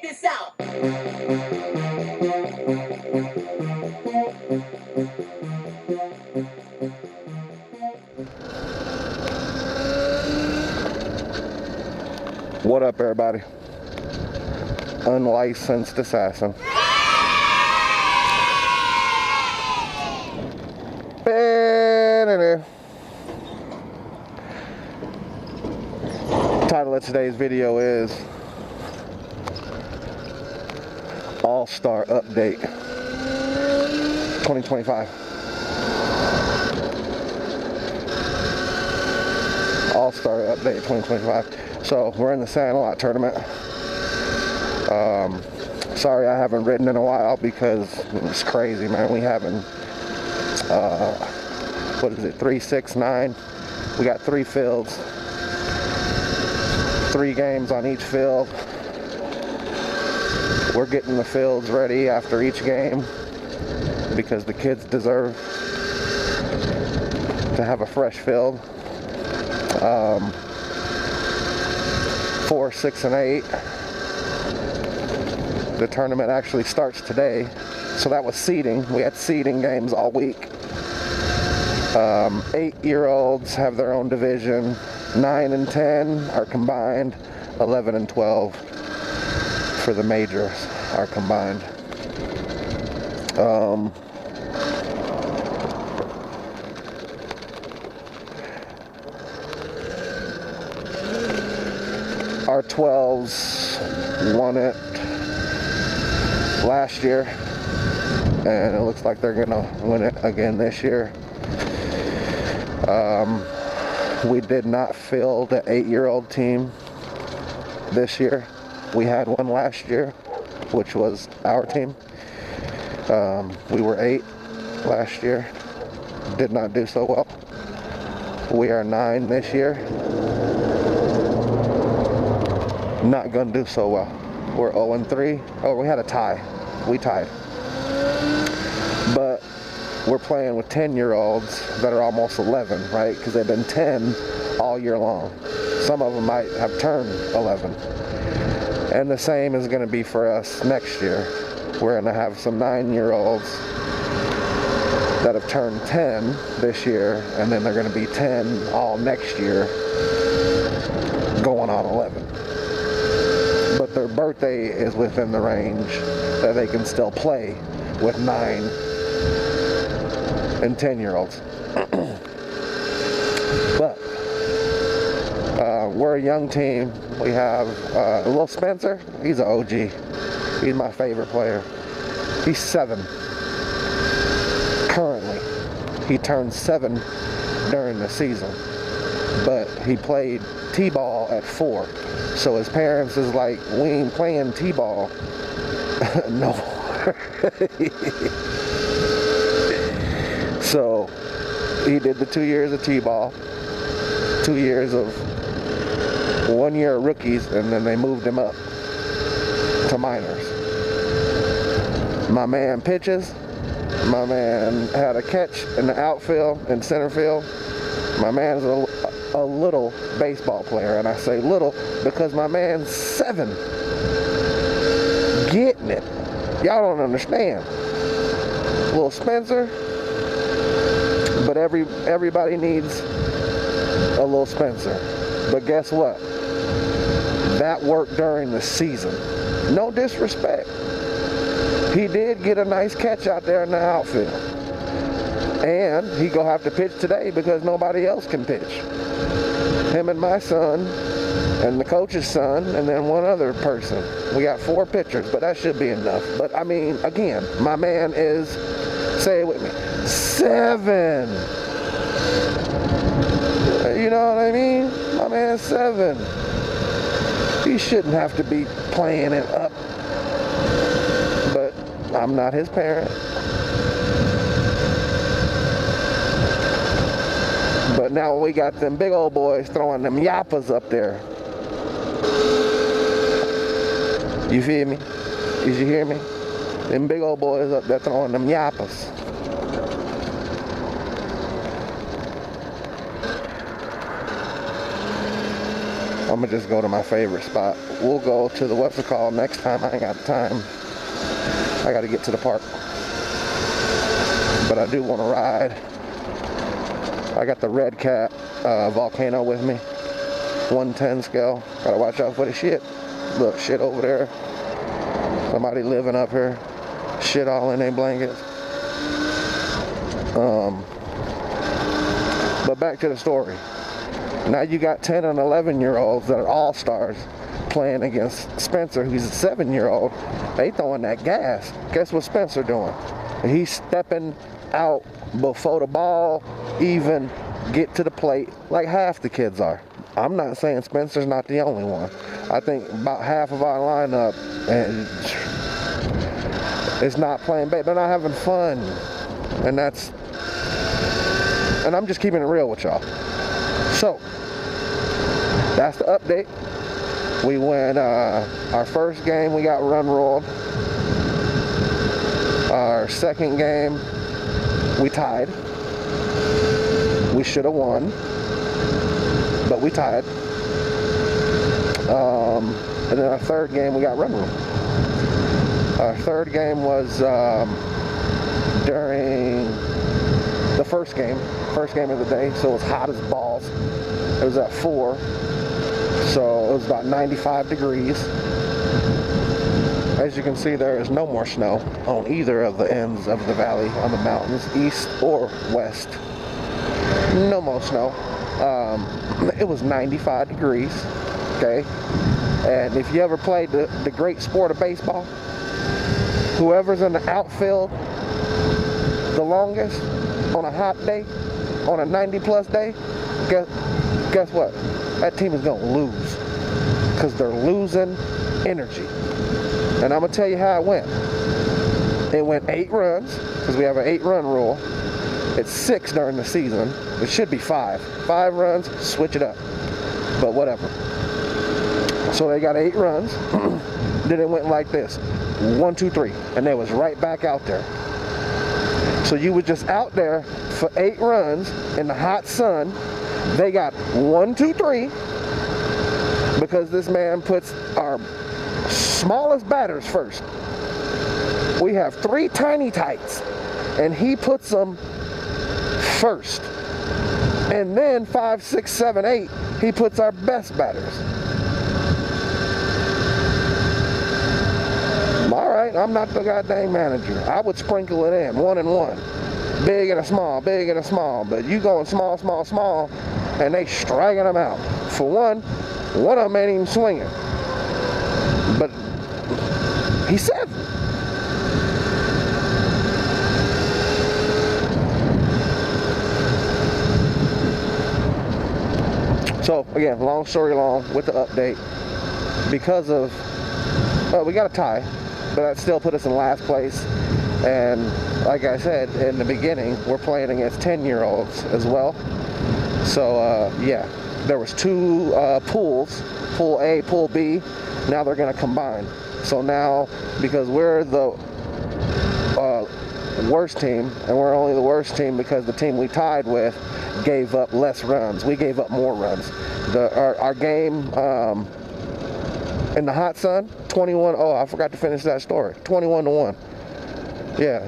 Check this out. What up, everybody? Unlicensed assassin. Title of today's video is All-Star Update 2025. All-Star Update 2025. So we're in the Sandlot tournament. Sorry I haven't ridden in a while because it's crazy, man. We haven't, what is it, 3, 6, 9. We got 3 fields, 3 games on each field. We're getting the fields ready after each game because the kids deserve to have a fresh field. 4, 6, and 8. The tournament actually starts today, so that was seeding. We had seeding games all week. 8-year-olds have their own division. 9 and 10 are combined. 11 and 12 for the majors are combined. Our 12s won it last year, and it looks like they're gonna win it again this year. We did not fill the 8-year-old team this year. We had one last year, which was our team. We were 8 last year, did not do so well. We are 9 this year. Not gonna do so well. We're 0 and 3. Oh, we had a tie. We tied. But we're playing with 10-year-olds that are almost 11, right? Because they've been 10 all year long. Some of them might have turned 11. And the same is gonna be for us next year. We're gonna have some 9-year-olds that have turned 10 this year, and then they're gonna be 10 all next year, going on 11. But their birthday is within the range that they can still play with 9 and 10-year-olds. But we're a young team. We have little Spencer. He's an OG. He's my favorite player. He's 7 currently. He turned 7 during the season, but he played t-ball at 4. So his parents is like, we ain't playing t-ball no more. So he did the 2 years of t-ball, 2 years of 1 year of rookies, and then they moved him up to minors. My man pitches. My man had a catch in the outfield and center field. My man's a little baseball player, and I say little because my man's 7, getting it. Y'all don't understand. Little Spencer, but everybody needs a little Spencer. But guess what? That worked during the season. No disrespect. He did get a nice catch out there in the outfield, and he gonna have to pitch today because nobody else can pitch. Him and my son, and the coach's son, and then one other person. We got 4 pitchers, but that should be enough. But I mean, again, my man is, say it with me, 7. You know what I mean? My man's 7. He shouldn't have to be playing it up. But I'm not his parent. But now we got them big old boys throwing them yappas up there. You feel me? Did you hear me? Them big old boys up there throwing them yappas. I'm gonna just go to my favorite spot. We'll go to the what's it called next time. I ain't got time. I gotta get to the park. But I do want to ride. I got the Redcat Volcano with me. 110 scale. Gotta watch out for the shit. Look, shit over there. Somebody living up here. Shit all in their blankets. But back to the story. Now you got 10 and 11-year-olds that are all-stars playing against Spencer, who's a 7-year-old. They throwing that gas. Guess what Spencer doing? He's stepping out before the ball even get to the plate, like half the kids are. I'm not saying Spencer's not the only one. I think about half of our lineup is not playing bait. They're not having fun, and I'm just keeping it real with y'all. So that's the update. We went our first game, we got run rolled. Our second game, we tied. We should have won, but we tied. And then our third game, we got run rolled. Our third game was during the first game of the day, so it was hot as balls. It was at 4, so it was about 95 degrees. As you can see, there is no more snow on either of the ends of the valley on the mountains, east or west. No more snow. It was 95 degrees, okay? And if you ever played the great sport of baseball, whoever's in the outfield the longest on a hot day, on a 90-plus day, guess what? That team is going to lose because they're losing energy. And I'm going to tell you how it went. It went 8 runs, because we have an 8-run rule. It's 6 during the season. It should be 5. 5 runs, switch it up. But whatever. So they got 8 runs. Then it went like this. 1, 2, 3. And they was right back out there. So you were just out there for 8 runs in the hot sun. They got 1, 2, 3. Because this man puts our smallest batters first. We have 3 tiny tights, and he puts them first. And then 5, 6, 7, 8, he puts our best batters. All right, I'm not the goddamn manager. I would sprinkle it in, 1 and 1. Big and a small, big and a small. But you going small, small, small, and they striking them out. For one of them ain't even swinging. But he said. So again, long story long with the update. Because of, well, we got a tie, but that still put us in last place. And like I said in the beginning, we're playing against 10-year-olds as well. So yeah, there was 2 pools, Pool A, Pool B. Now they're going to combine. So now, because we're the worst team, and we're only the worst team because the team we tied with gave up less runs. We gave up more runs. Our game in the hot sun, 21. Oh, I forgot to finish that story. 21-1. Yeah,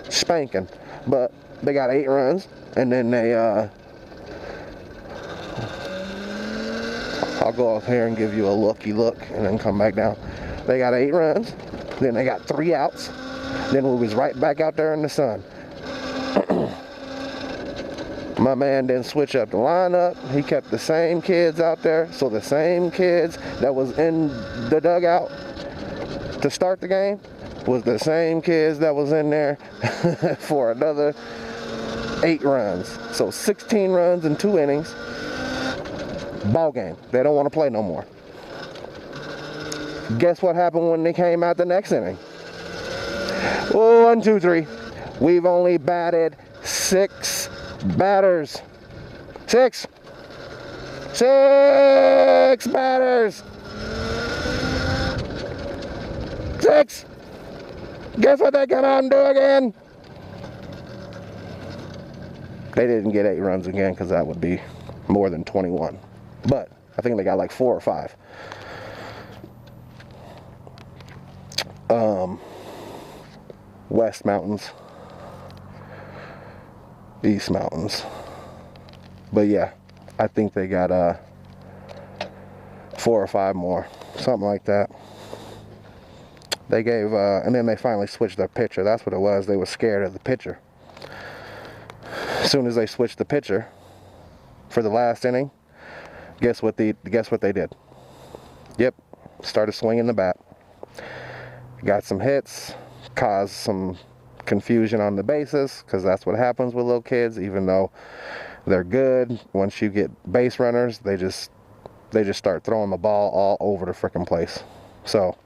spanking. But they got 8 runs, and then they I'll go up here and give you a looky look and then come back down. They got 8 runs, then they got 3 outs, then we was right back out there in the sun. My man didn't switch up the lineup. He kept the same kids out there, so the same kids that was in the dugout to start the game was the same kids that was in there for another 8 runs. So 16 runs in 2 innings. Ball game. They don't want to play no more. Guess what happened when they came out the next inning? 1, 2, 3. We've only batted 6 batters. 6 batters. 6. Guess what they come out and do again? They didn't get 8 runs again because that would be more than 21. But I think they got like 4 or 5. West Mountains, East Mountains. But yeah, I think they got 4 or 5 more, something like that. They gave, and then they finally switched their pitcher. That's what it was. They were scared of the pitcher. As soon as they switched the pitcher for the last inning, guess what they did? Yep, started swinging the bat. Got some hits, caused some confusion on the bases, because that's what happens with little kids. Even though they're good, once you get base runners, they just start throwing the ball all over the frickin' place. So,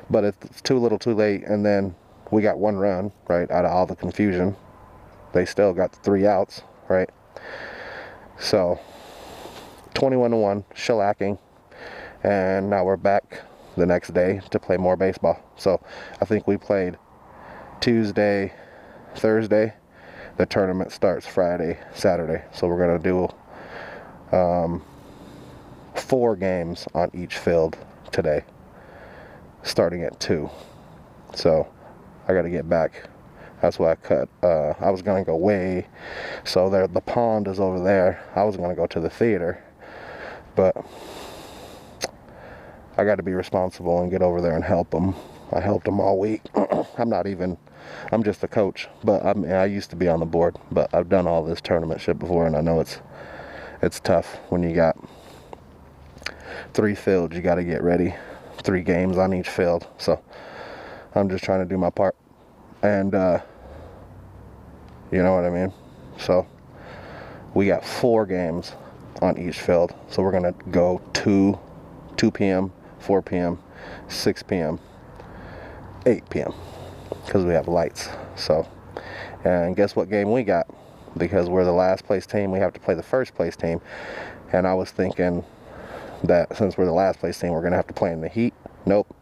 but it's too little too late, and then we got 1 run, right, out of all the confusion. They still got the 3 outs, right? So 21-1, shellacking, and now we're back the next day to play more baseball. So I think we played Tuesday, Thursday. The tournament starts Friday, Saturday. So we're gonna do 4 games on each field today, starting at 2. So I got to get back. That's why I cut. I was gonna go way. So there, the pond is over there. I was gonna go to the theater, but I got to be responsible and get over there and help them. I helped them all week. I'm just a coach, but I used to be on the board, but I've done all this tournament shit before, and I know it's tough when you got 3 fields you got to get ready, 3 games on each field. So I'm just trying to do my part, and you know what I mean. So we got 4 games on each field, so we're gonna go 2 p.m., 4 p.m., 6 p.m., 8 p.m. because we have lights. So, and guess what game we got? Because we're the last place team, we have to play the first place team. And I was thinking that since we're the last place team, we're gonna have to play in the heat. Nope,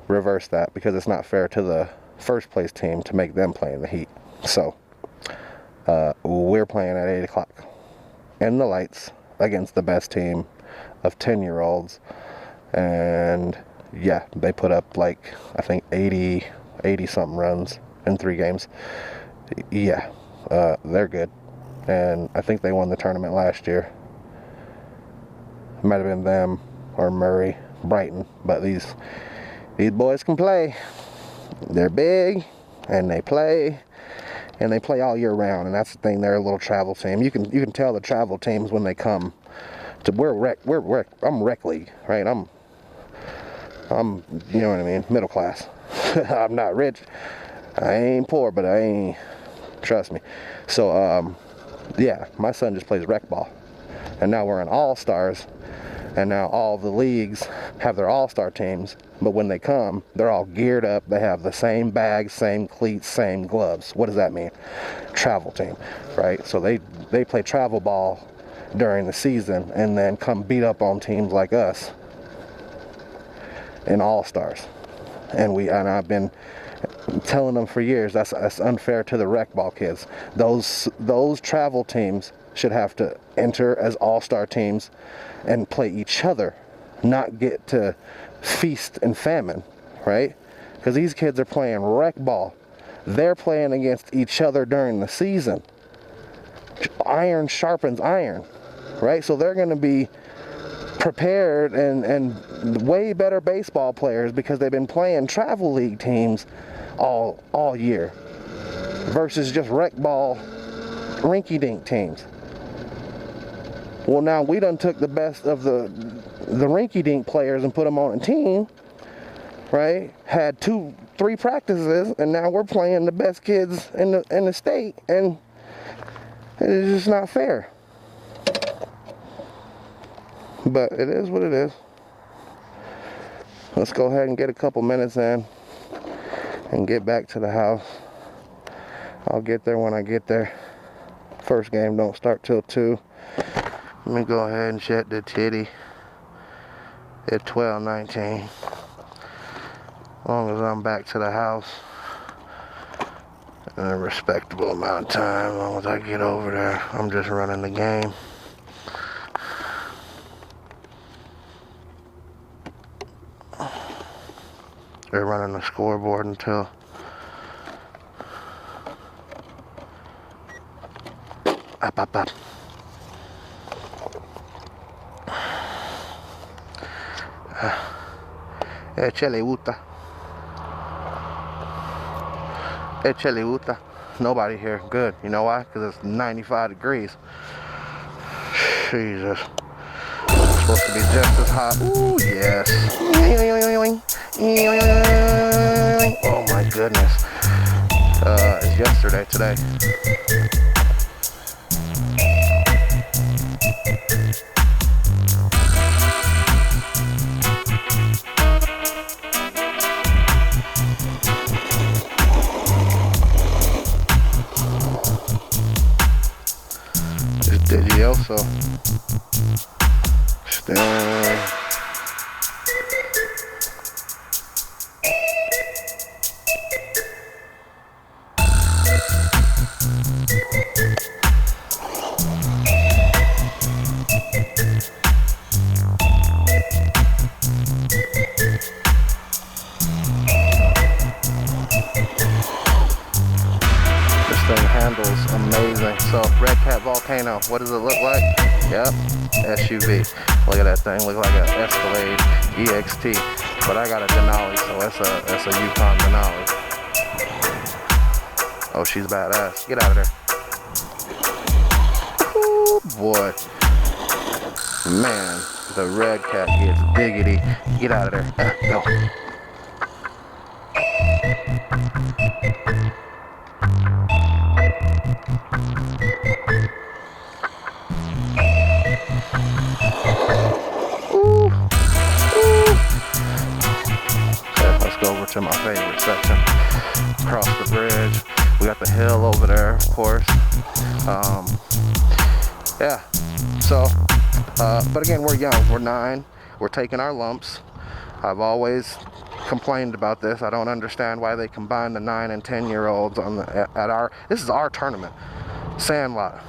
reverse that, because it's not fair to the first place team to make them play in the heat. So we're playing at 8 o'clock in the lights against the best team of 10-year-olds. And yeah, they put up like, I think 80 something runs in 3 games. Yeah, they're good, and I think they won the tournament last year. It might have been them or Murray, Brighton, but these boys can play. They're big, and they play all year round. And that's the thing, they're a little travel team. You can tell the travel teams when they come to, I'm rec league, right? I'm you know what I mean, middle class. I'm not rich, I ain't poor, but I ain't, trust me. So yeah, my son just plays rec ball, and now we're in Allstars, and now all the leagues have their all-star teams, but when they come, they're all geared up. They have the same bags, same cleats, same gloves. What does that mean? Travel team, right? So they play travel ball during the season, and then come beat up on teams like us in All-Stars. And I've been telling them for years, that's unfair to the rec ball kids. Those travel teams should have to enter as all-star teams and play each other, not get to feast and famine, right? Because these kids are playing rec ball. They're playing against each other during the season. Iron sharpens iron, right? So they're going to be prepared and way better baseball players because they've been playing travel league teams all year versus just rec ball rinky-dink teams. Well, now we done took the best of the rinky-dink players and put them on a team, right? Had 2-3 practices, and now we're playing the best kids in the state, and it's just not fair. But it is what it is. Let's go ahead and get a couple minutes in and get back to the house. I'll get there when I get there. First game don't start till 2. Let me go ahead and check the titty at 12:19. As long as I'm back to the house in a respectable amount of time, as long as I get over there, I'm just running the game. They're running the scoreboard until up. Échale wuta. Nobody here. Good. You know why? Because it's 95 degrees. Jesus. It's supposed to be just as hot. Ooh, yes. Oh my goodness. It's yesterday today. Delicioso. Handles amazing. So Redcat Volcano, what does it look like? Yep, SUV. Look at that thing, look like an Escalade EXT. But I got a Denali, so that's a Yukon Denali. Oh, she's badass. Get out of there. Ooh, boy. Man, the Redcat gets diggity. Get out of there. Go. Over to my favorite section, across the bridge. We got the hill over there, of course. Yeah, so but again, we're young, we're 9, we're taking our lumps. I've always complained about this. I don't understand why they combine the 9 and 10-year-olds on this is our tournament, Sandlot,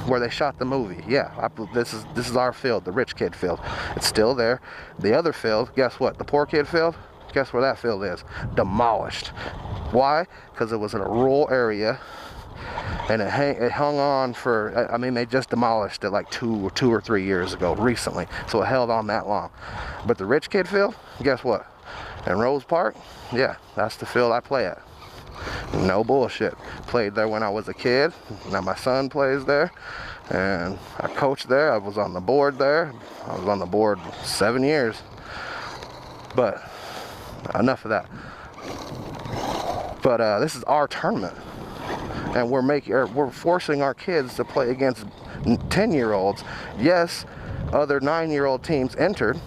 where they shot the movie. Yeah, this is our field, the rich kid field. It's still there. The other field, guess what? The poor kid field. Guess where that field is? Demolished. Why? Because it was in a rural area, and it hung on for, I mean, they just demolished it like two or 3 years ago, recently. So it held on that long. But the rich kid field, guess what? In Rose Park, yeah, that's the field I play at. No bullshit. Played there when I was a kid. Now my son plays there, and I coached there. I was on the board there. I was on the board 7 years. But enough of that. But this is our tournament, and we're forcing our kids to play against 10-year-olds. Yes, other 9-year-old teams entered,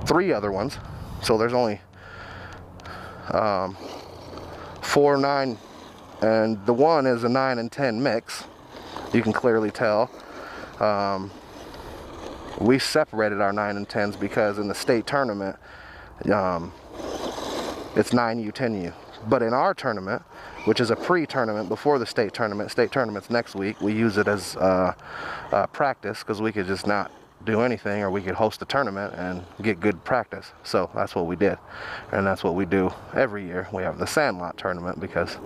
3 other ones, so there's only 4, 9, and the one is a 9 and 10 mix. You can clearly tell. We separated our 9 and 10s because in the state tournament, it's 9U, 10U. But in our tournament, which is a pre-tournament before the state tournament's next week, we use it as practice, because we could just not do anything, or we could host a tournament and get good practice. So that's what we did, and that's what we do every year. We have the Sandlot tournament because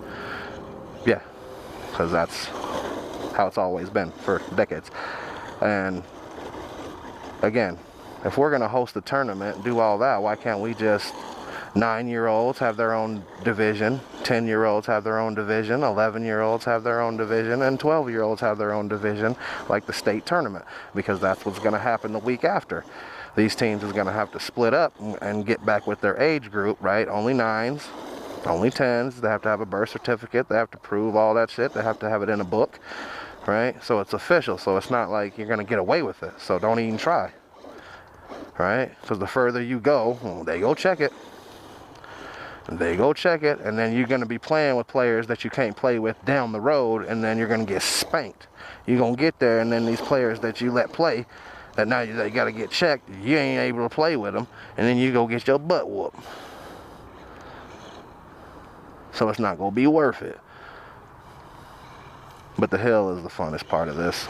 that's how it's always been for decades. And again, if we're going to host a tournament, do all that, why can't we just 9-year-olds have their own division, 10-year-olds have their own division, 11-year-olds have their own division, and 12-year-olds have their own division, like the state tournament? Because that's what's going to happen the week after. These teams is going to have to split up and get back with their age group, right? Only 9s, only 10s. They have to have a birth certificate. They have to prove all that shit. They have to have it in a book, right? So it's official. So it's not like you're going to get away with it. So don't even try. Right? Because the further you go, they go check it. And then you're going to be playing with players that you can't play with down the road, and then you're going to get spanked. You're going to get there, and then these players that you let play, that now they got to get checked, you ain't able to play with them, and then you go get your butt whooped. So it's not going to be worth it. But the hill is the funnest part of this.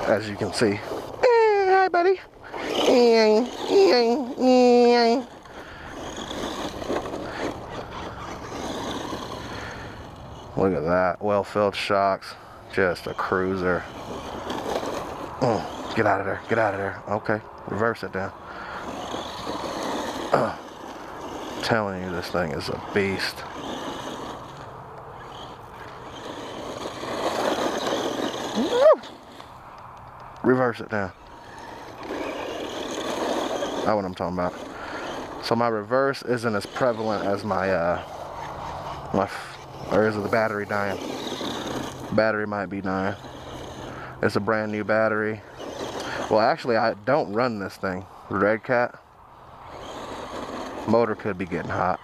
As you can see. Hey, hi buddy. Look at that, well-filled shocks, just a cruiser. Get out of there, get out of there. Okay, reverse it down. Telling you, this thing is a beast. Reverse it down. That's what I'm talking about. So my reverse isn't as prevalent as my or is it the battery dying? Battery might be dying. It's a brand new battery. Well, actually, I don't run this thing. Redcat. Motor could be getting hot.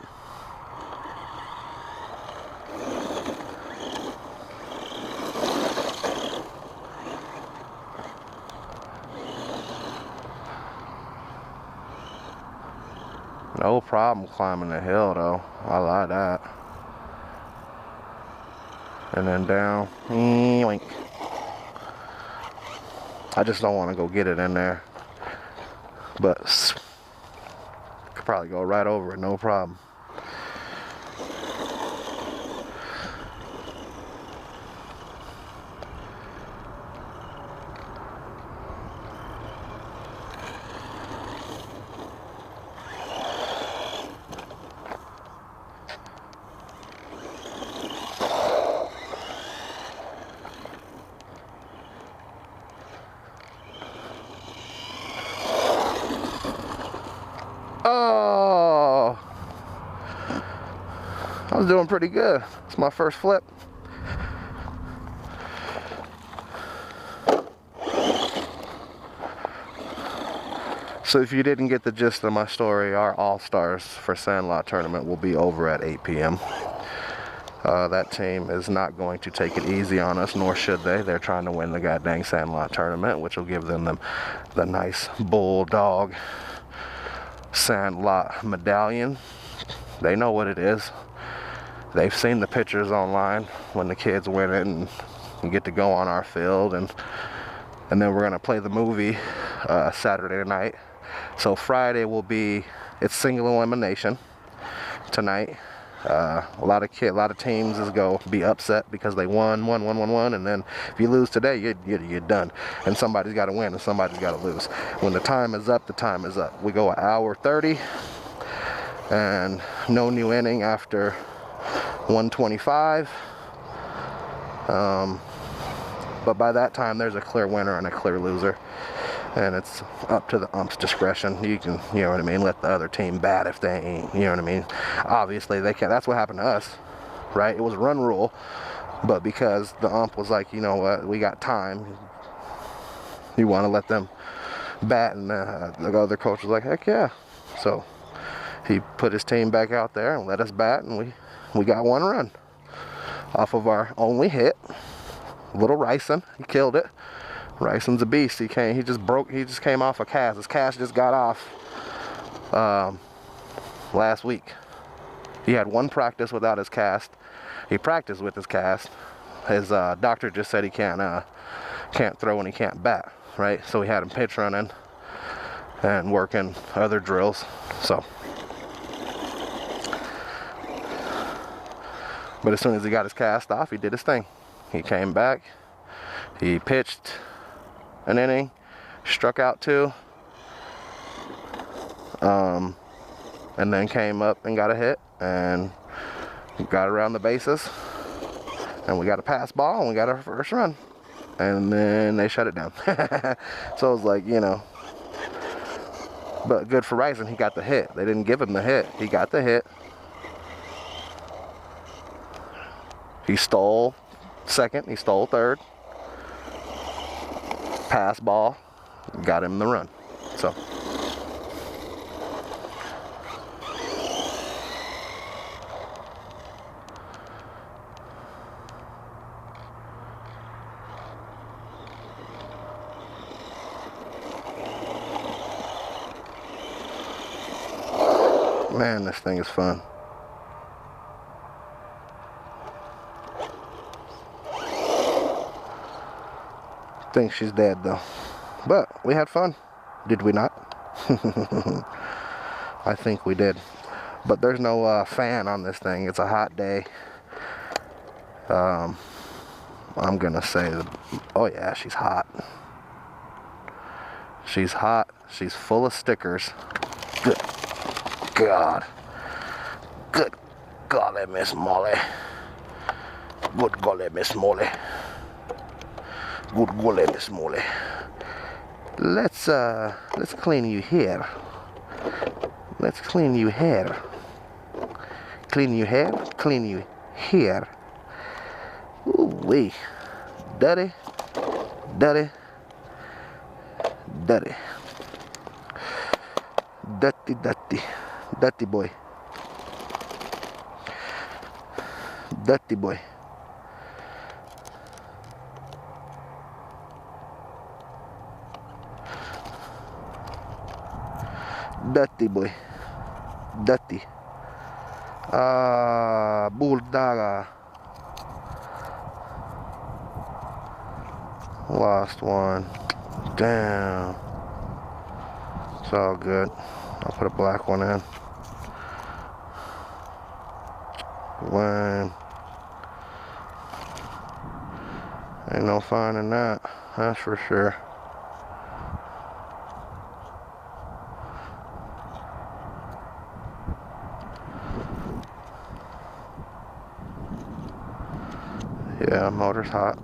No problem climbing the hill though. I like that. And then down. I just don't want to go get it in there. But could probably go right over it, no problem. Oh, I was doing pretty good. It's my first flip. So if you didn't get the gist of my story, our All-Stars for Sandlot tournament will be over at 8 p.m. That team is not going to take it easy on us, nor should they. They're trying to win the goddamn Sandlot tournament, which will give them the nice bulldog Sandlot medallion. They know what it is. They've seen the pictures online when the kids win it and get to go on our field, and then we're gonna play the movie Saturday night. So Friday will be, it's single elimination tonight. A lot of teams be upset because they won, and then if you lose today, you're done. And somebody's got to win, and somebody's got to lose. When the time is up, the time is up. We go an hour 30, and no new inning after 125. But by that time, there's a clear winner and a clear loser. And it's up to the ump's discretion. You can, you know what I mean, let the other team bat if they ain't, you know what I mean. Obviously, they can't. That's what happened to us, right? It was a run rule, but because the ump was like, you know what, we got time, you want to let them bat, and the other coach was like, heck yeah. So he put his team back out there and let us bat, and we got one run off of our only hit. Little Ryson, he killed it. Ryson's a beast. He just came off a cast. His cast just got off last week. He had one practice without his cast. He practiced with his cast. His doctor just said he can't throw and he can't bat, right? So we had him pitch running and working other drills. So, but as soon as he got his cast off, he did his thing. He came back. He pitched an inning, struck out 2, and then came up and got a hit and got around the bases, and we got a pass ball and we got our first run, and then they shut it down. So it was like, you know, but good for Ryson, he got the hit. They didn't give him the hit, he got the hit. He stole second, he stole third, pass ball, got him the run. So man, this thing is fun. Think she's dead though, but we had fun, did we not? I think we did. But there's no fan on this thing. It's a hot day. I'm gonna say that, oh yeah, she's hot. She's hot. She's full of stickers. Good God. Good golly, Miss Molly. Good golly, Miss Molly. Good golly, Miss Molly. Let's clean you here. Let's clean you here. Clean you here. Clean you here. Ooh wee. Dirty. Dirty. Dirty. Dirty, dirty. Dirty boy. Dirty boy. Dirty boy. Dirty. Bulldog. Lost one. Damn. It's all good. I'll put a black one in. When ain't no finding that, that's for sure. Yeah, motor's hot.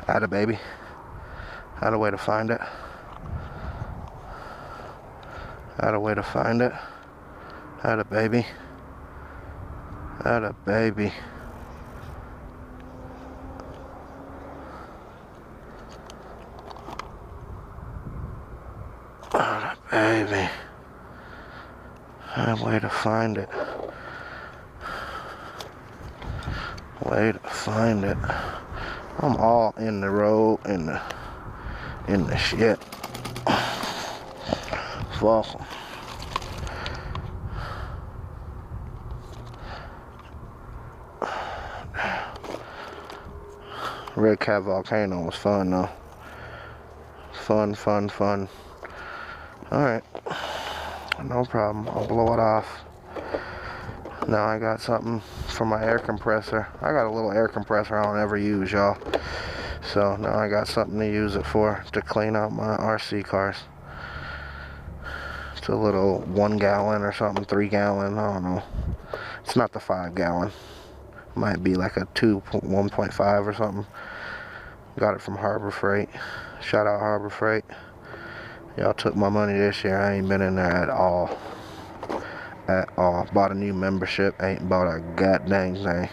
Had a baby. Had a way to find it. Had a way to find it. Had a baby. Had a baby. Had a baby. Had a way to find it. Way to find it. I'm all in the road, in the shit. Fuck 'em. Redcat Volcano was fun though. Fun, fun, fun. Alright. No problem. I'll blow it off. Now I got something for my air compressor. I got a little air compressor I don't ever use, y'all. So now I got something to use it for, to clean out my RC cars. It's a little 1 gallon or something, 3 gallon, I don't know. It's not the 5 gallon. Might be like a 1.5 or something. Got it from Harbor Freight. Shout out Harbor Freight. Y'all took my money this year. I ain't been in there at all. At all. Bought a new membership. Ain't bought a goddamn thing.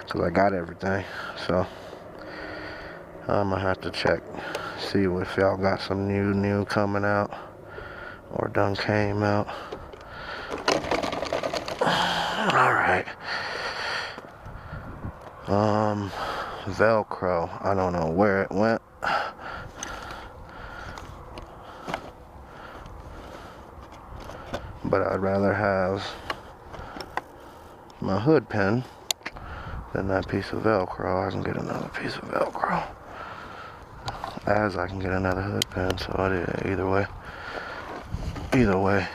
Because I got everything. So I'm going to have to check. See if y'all got some new coming out. Or done came out. Alright. Velcro. I don't know where it went. But I'd rather have my hood pin than that piece of Velcro. I can get another piece of Velcro. As I can get another hood pin, so I did either way. Either way.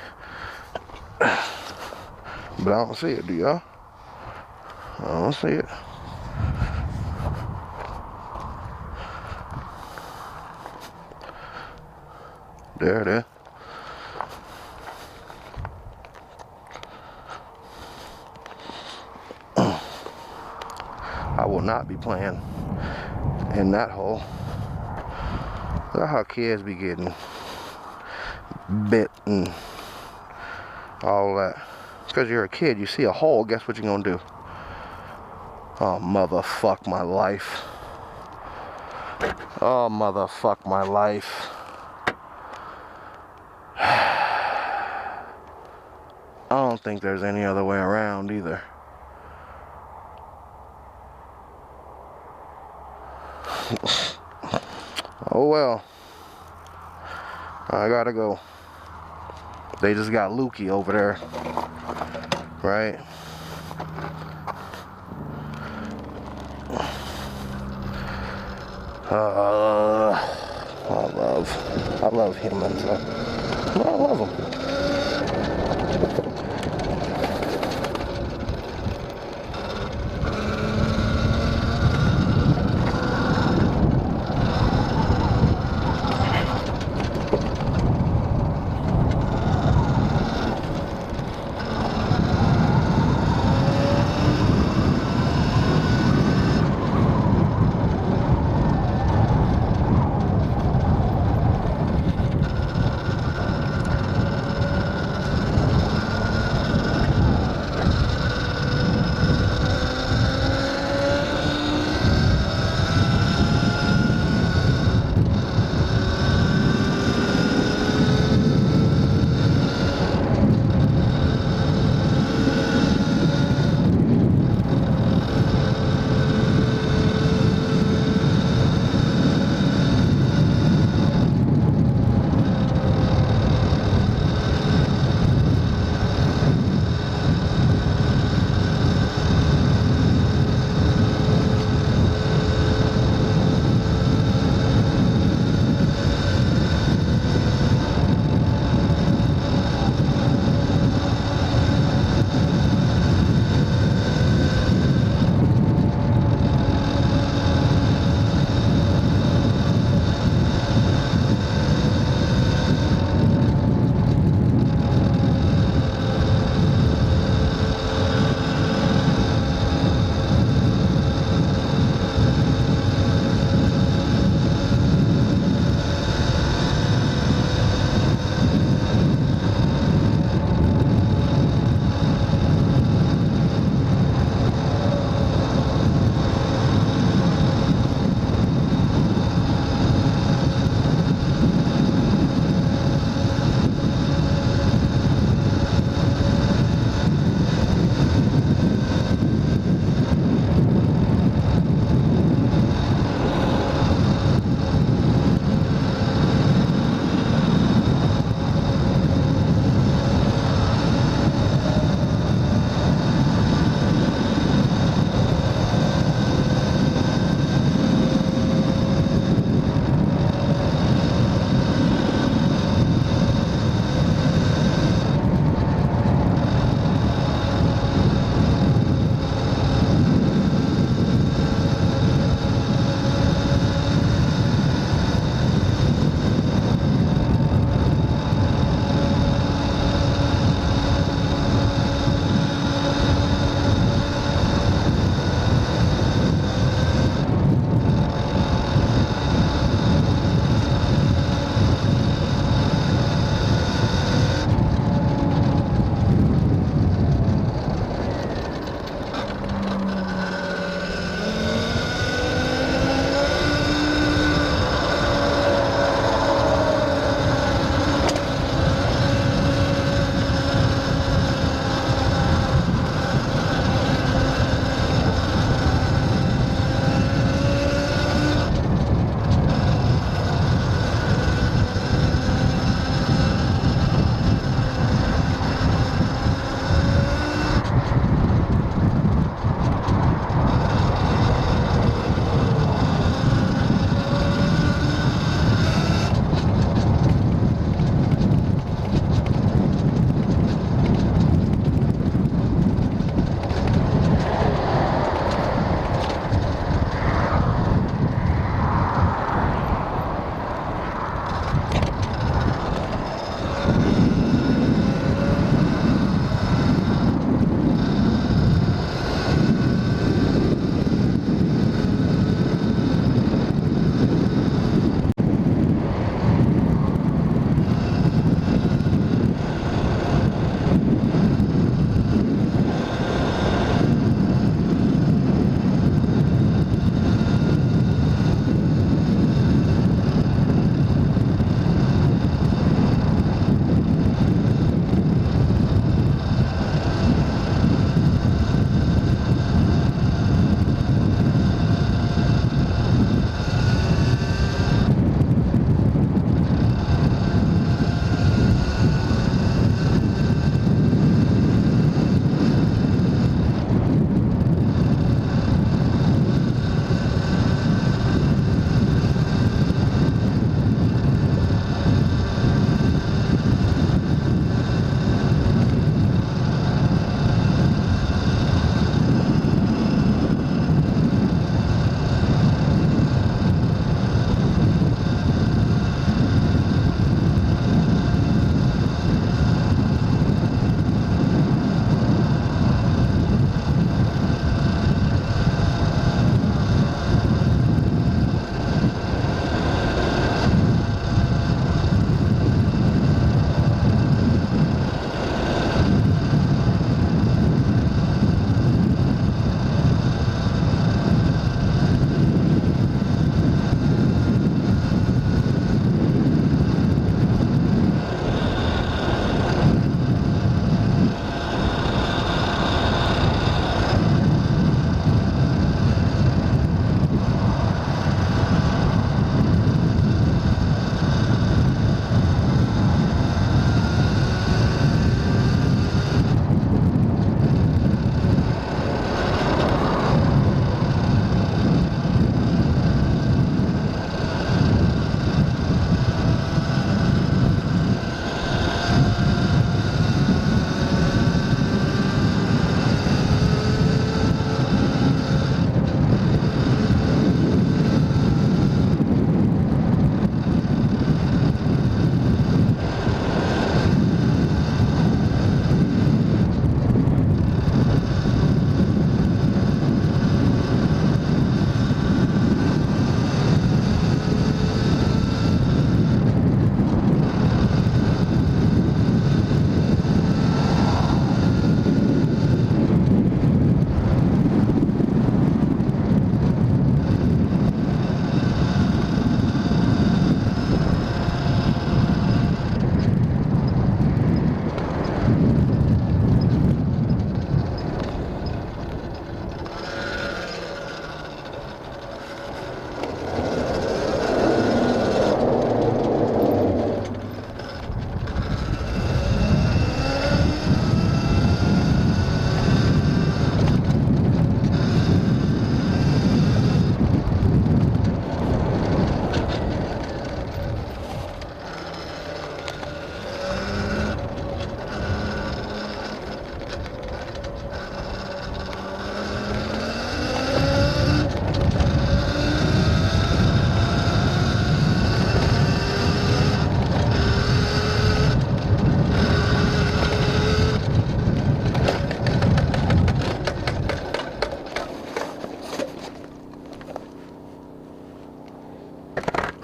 But I don't see it, do y'all? I don't see it. There it is. I will not be playing in that hole. Look how kids be getting bit and all that. Because you're a kid, you see a hole, guess what you're gonna do? Oh, motherfuck my life. Oh, motherfuck my life. I don't think there's any other way around either. Oh well. I gotta go. They just got Lukey over there. Right? I love humans. I love them.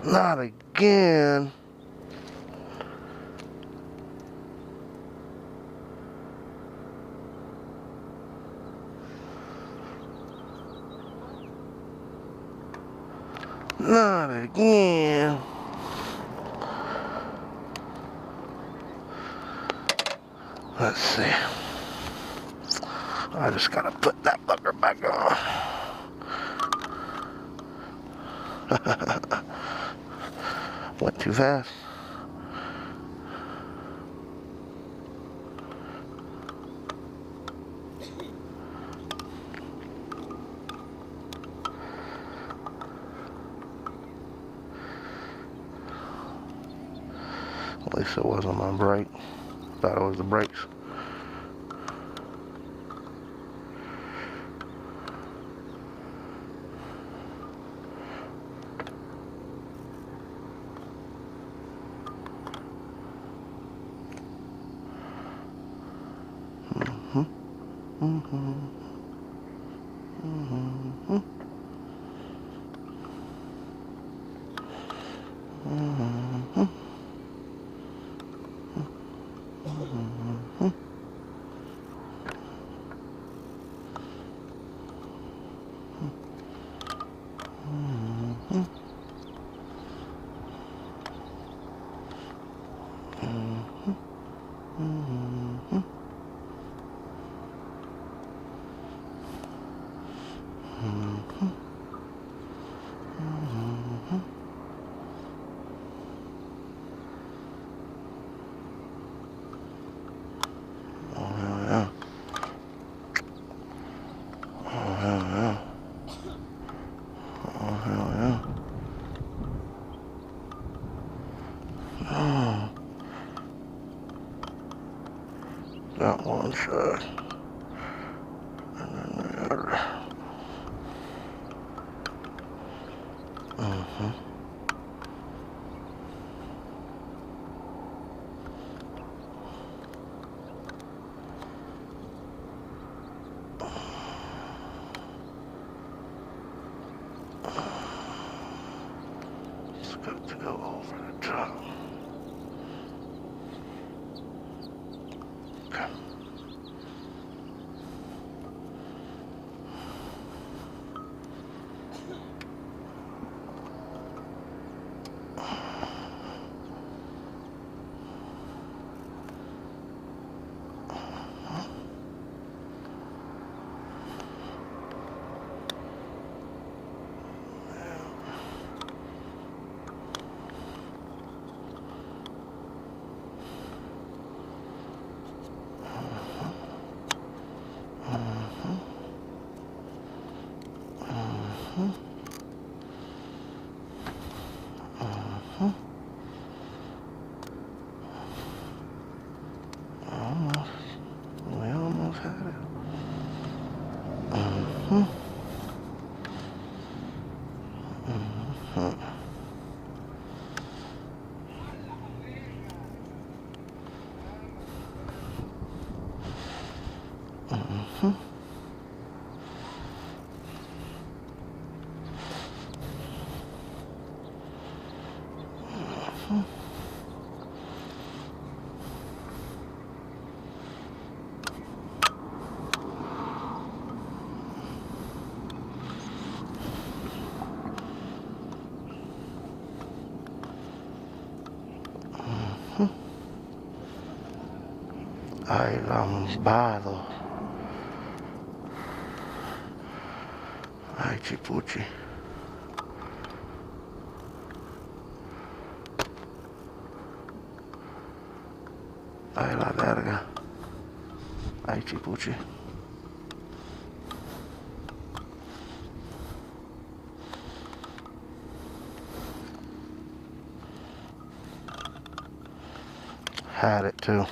Not again. Not again. Let's see. I just gotta put that fucker back on. Went too fast. At least it wasn't my brake. Thought it was the brakes. Got one side, and then the other. It's got to go over the top. Okay. We almost had it. Hai lambado. Ai cipucci. Ai la verga. Ai cipucci. Had it too.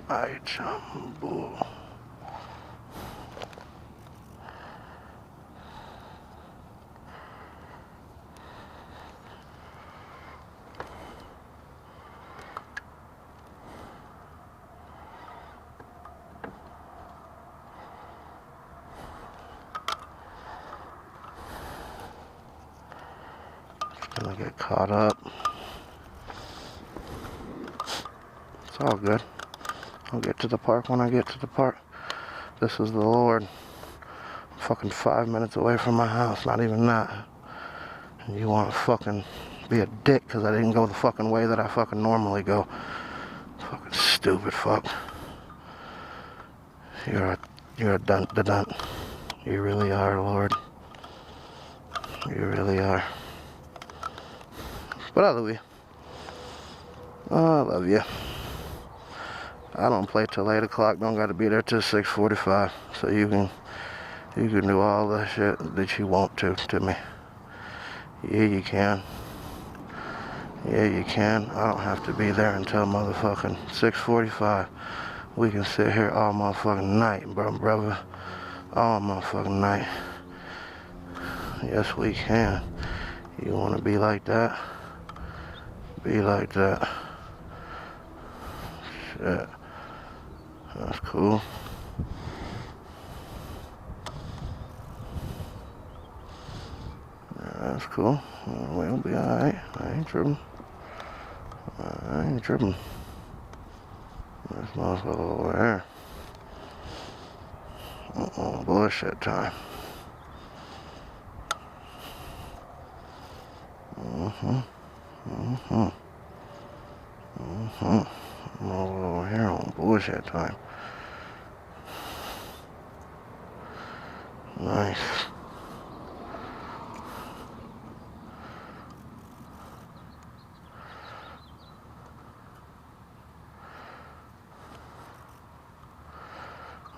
Ai, jumbo. get caught up. It's all good. I'll get to the park when I get to the park. This is the Lord. I'm fucking 5 minutes away from my house, not even that. And you want to fucking be a dick because I didn't go the fucking way that I fucking normally go. Fucking stupid fuck. You're a dunt. You really are, Lord. You really are. But I love you. I love you. I don't play till 8 o'clock. Don't got to be there till 6:45. So you can do all the shit that you want to me. Yeah, you can. Yeah, you can. I don't have to be there until motherfucking 6:45. We can sit here all motherfucking night, brother. All motherfucking night. Yes, we can. You want to be like that? Be like that. Shit. That's cool. That's cool. We'll be alright. I ain't tripping. This motherfucker over there. Bullshit time. I'm over here on bullshit time. Nice.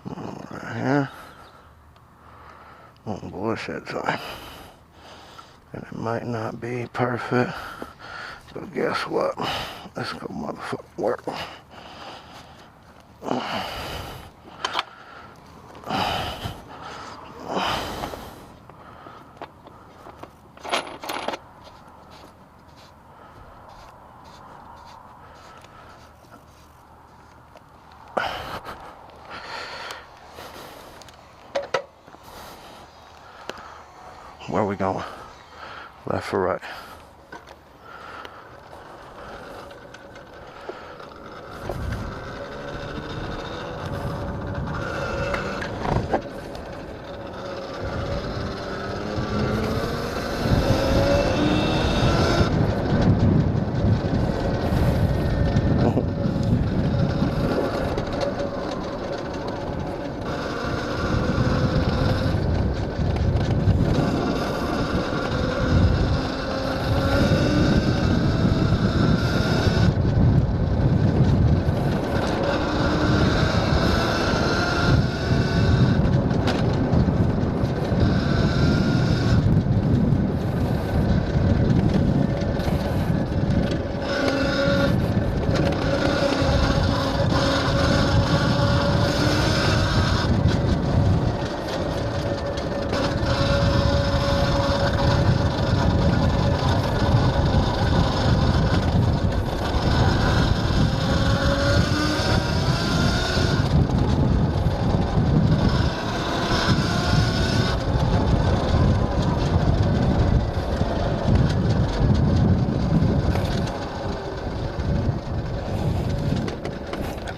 Over here on bullshit time. And it might not be perfect, but guess what? Let's go motherfucking work. Where are we going? Left or right?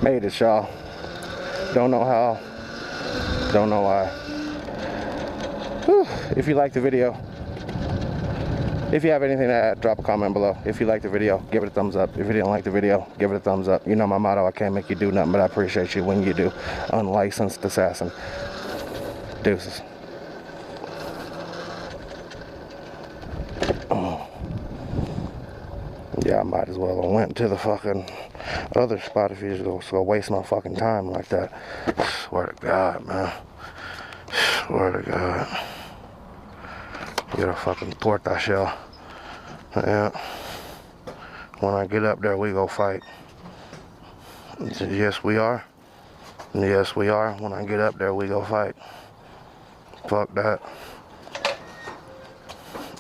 Made it, y'all. Don't know how. Don't know why. Whew. If you like the video, if you have anything to add, drop a comment below. If you like the video, give it a thumbs up. If you didn't like the video, give it a thumbs up. You know my motto, I can't make you do nothing, but I appreciate you when you do. Unlicensed assassin. Deuces. Yeah, I might as well have went to the fucking other spot if you just go waste my fucking time like that. Swear to God, man. Swear to God. Get a fucking porta shell. Yeah. When I get up there, we go fight. Yes, we are. Yes, we are. When I get up there, we go fight. Fuck that.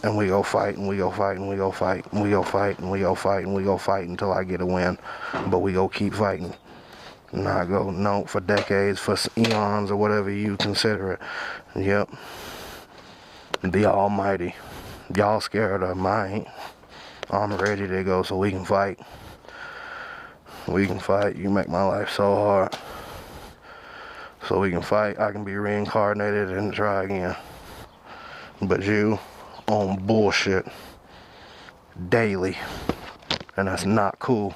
And we go fight, and we go fight, and we go fight, and we go fight, and we go fight, and we go fight until I get a win. But we go keep fighting. And I go, no, for decades, for eons, or whatever you consider it. Yep. The Almighty. Y'all scared of him, I ain't. I'm ready to go so we can fight. We can fight. You make my life so hard. So we can fight. I can be reincarnated and try again. But you on bullshit daily. And that's not cool.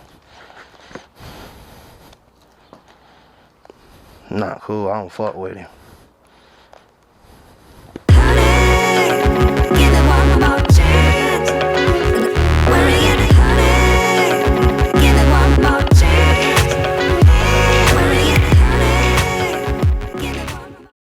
Not cool. I don't fuck with him.